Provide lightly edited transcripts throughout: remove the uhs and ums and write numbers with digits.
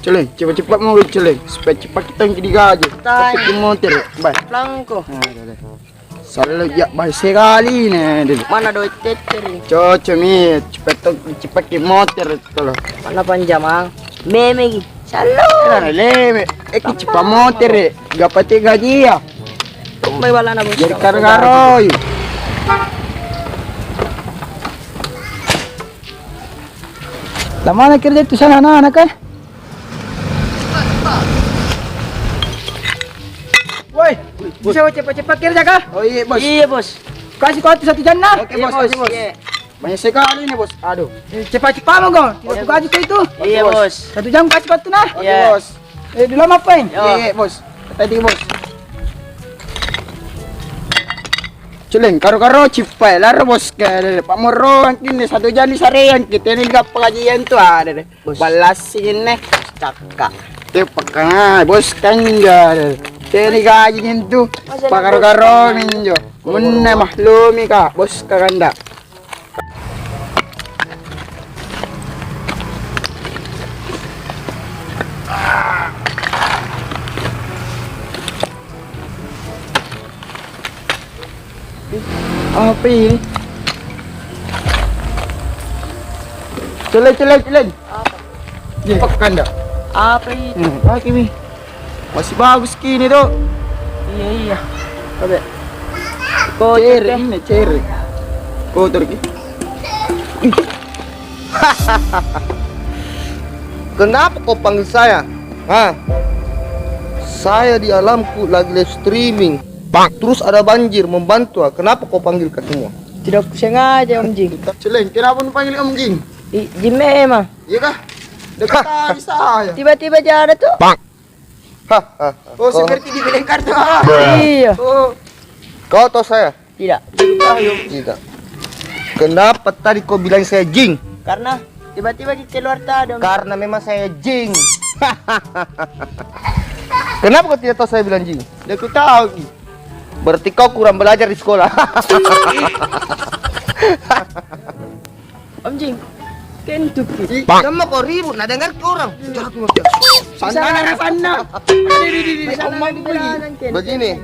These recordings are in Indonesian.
Celeng, cepat-cepat mau celeng. Supaya cepat kita digaji. Seperti motor, baik. Langko. Selalu ya baik sekali nih. Mana duit teteri? Cocok nih, cepat ke motor kalau. Mana panjang mang? Meme gi. Salo. Karena leme, cepat motor, dapat gaji ya. Tumbai bala na bos. Jadi kargaroy. Lama nak kerja tu sana anak kan? Woi, bisa cepat-cepat kerja kah? Oh iya bos. Iya bos. Kasih kau 1 jam nah. Oke Iya, bos, kasih bos. Iya. Banyak sekali nih bos. Aduh. Cepat-cepat mau kau. Tidak gaji kau itu. Iya bos. 1 jam kasih kau tu nah. Oke Iya. bos. Dulu ngapain? Yo. Iya bos. Tadi bos. Celeng, karo-karo cipai laro bos ke Pak Moro kini 1 jam di sarean kita ni gak pengajian tu ada. Balas ini cakak. Te pakang bos kanja. Te ni gaji tu. Pakaro-karo ninjo. Munna mahlumi ka bos kaganda. Apa ini? Celeng. Apa? Pakan dah. Apa itu? Pakai mi. Masih bagus kini tu. Iya. Apa? Kotor Cherry ini cherry. Kotor ki. Kenapa kau panggil saya? Hah? Saya di alamku lagi live streaming. Terus ada banjir membantu. Kenapa kau panggil ke semua? Tidak sengaja Om Jing. Celeng, kenapa nu panggil Om Jing? Jim emang. Iya kah? Dekat tadi saya. Tiba-tiba jalan tuh. Hahaha. Oh, seperti di bilang kartu. Iya. Oh, Kau tahu saya? Tidak. Tidak. Kenapa tadi kau bilang saya jing? Karena tiba-tiba keluar tadi. Karena memang saya jing. Kenapa kau tidak tahu saya bilang jing? aku tahu ki. Berarti kau kurang belajar di sekolah. Om Jing. Kentuk ki. Kamu kau ribut, nah dengar ke orang. Sana sana. Begini,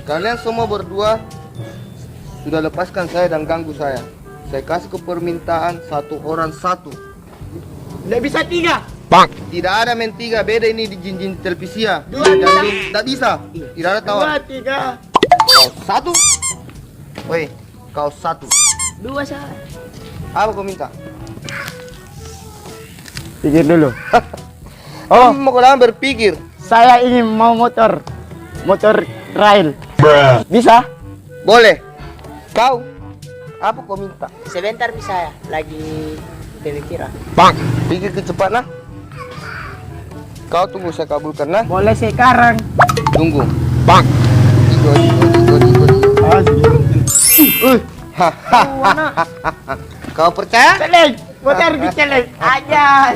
kalian semua berdua sudah lepaskan saya dan ganggu saya. Saya kasih ke permintaan 1 orang 1. Tidak bisa 3. Tidak ada main 3, beda ini di jin-jin televisi ya. 2 bisa. Tidak bisa. Tidak ada tawar. 2, 3. Kau 1. Woi, kau 1. 2 saja. Apa kau minta? Pikir dulu. Oh, mau kau lama berpikir. Saya ingin mau motor trail. Bisa? Boleh. Kau apa kau minta? Sebentar bisa ya. Lagi pemikiran. Pikir kecepatan nah. Kau tunggu saya kabulkan nah. Boleh sekarang. Tunggu. Tigo. Kau percaya? Celeng, motor di celeng. Aja.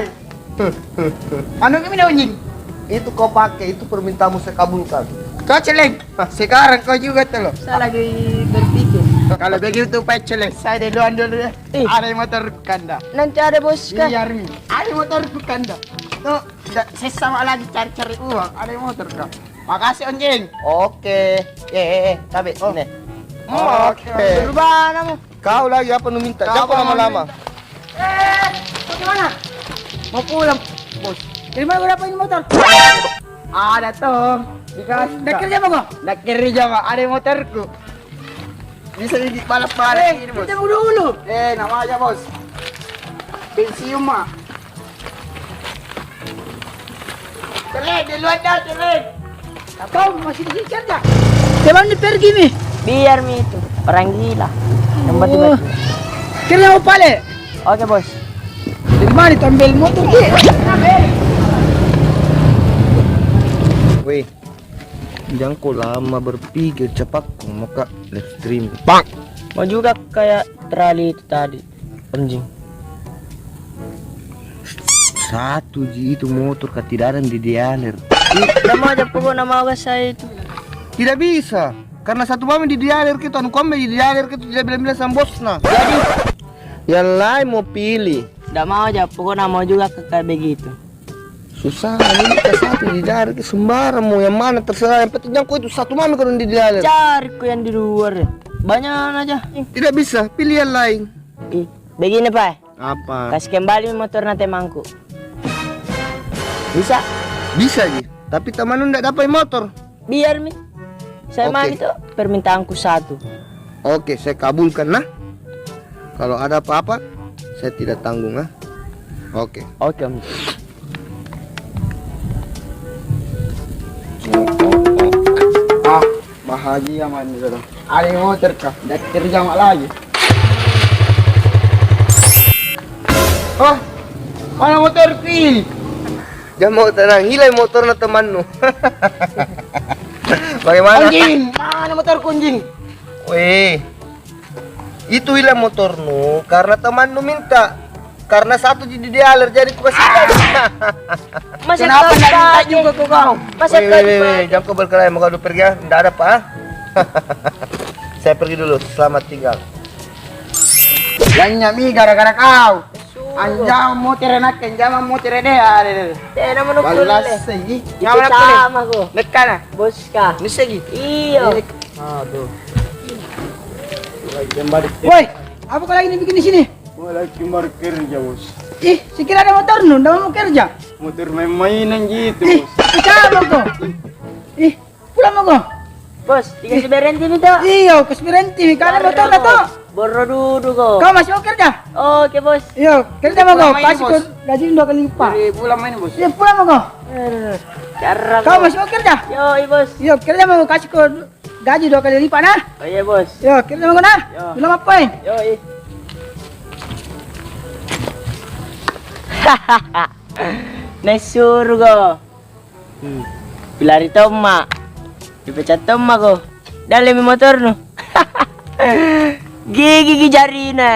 Anu kami dah unjing. Itu kau pakai, itu permintaanmu saya kabulkan. Kau celeng. Sekarang kau juga tuh loh. Saya lagi berpikir. Kalau begitu Pak celeng, saya duluan dulu ya. Ada motor kanda. Nanti ada bos kan? Biar mi. Ada motor kanda. Tuh, saya sama lagi cari-cari uang. Ada motor kau. Makasih onjing. Oke. Tapi sini. Oke. Berubah kamu. Kau lagi apa nu minta? Kau Jangan apa lama-lama. Bagaimana? Mau pulang, bos. Dari mana berapa ini motor? Ada tuh. Dikasih. Dah kerja apa kau? Dah kerja pak. Ada motorku. Bisa di balap-balap ini bos. Kita dulu. Nama aja bos. Pensiun mah. Celek, di luar dah celek. Kau masih di sini kerja? Jangan pergi nih. Biar mi itu orang gila. Yang tiba-tiba. Kerja mau pale. Oke bos. Dari mana itu ambil motor ki? Weh. Jangan kau lama berpikir, cepat kau muka live stream. Mau juga kayak trali itu tadi. Om Jing. 1 ji itu motor tidak ada di dialer. Nama aja pokok nama saya itu. Tidak bisa. Karena satu mami di dialer kita, anu kombe di dialer kita tidak bilang-bilang sama bosna. Jadi Yang lain mau pilih. tidak mau aja pokok nama juga kayak begitu. Susah, ini ke satu di daerah ke sembarang mau yang mana terserah. Yang penting aku itu satu mami kalau di daerah. Cari ku yang di luar ya. Banyak aja. Tidak bisa, pilih yang lain. Ih, begini Pak. Apa? Kasih kembali motor nanti mangku. Bisa? Bisa Ji, tapi teman tidak dapat motor. Biar mi. Saya Oke. mau itu permintaanku satu. Oke, saya kabulkan nah. Kalau ada apa-apa, saya tidak tanggung ah. Oke. Oke Om. Ah, bahagia man dulu. Ada motor kah? Dah kerja mak lagi. Oh, mana motor ini? Jangan mau tenang, hilang motor na temanmu. Bagaimana? Anjing, mana motor kunjing? Weh, itu hilang motormu karena temanmu minta. Karena satu jadi dialer jadi ku kasih kado. Masa Kenapa kau nak minta tadi? juga ke kau? Masa Weh, kau weh, weh, jangan kau berkelahi, mau kau pergi ya? Tidak ada pak. Saya pergi dulu, selamat tinggal. Yang mi gara-gara kau. Anjam motor enak, anjam motor dia. Tidak menukul Balas le. segi. Itu Nyaman aku sama ko. Dekat nah. Bos ka. Ini segi. Iyo. Aduh. Woi, apa kau lagi bikin di sini? Mau lagi mau kerja bos. Ih, sekira ada motor nu, ndak mau kerja. Motor main-mainan gitu Ih, bos. siapa kau? Ih, pulang mau kau? Bos, dikasih berhenti nih toh. Iya, kau berhenti karena motor dah tu. Borro dulu ko. Kau masih mau kerja? Oke bos. Iya, kerja mau kau. Pulang main, Kasih bos. kau gaji 2 kali lipat. Dari pulang main bos. Iya, pulang mau kau. Cara Kau masih mau kerja? Yo, bos. Iya, kerja mau kasih kau gaji 2 kali lipat nah. Oh iya bos. Iya, kerja mau kau nah. Yo. Belum apain? Yo. Naisuru ko. Pilari toma. Dipecat toma ko. Dali mi motor no. Gigi jari na.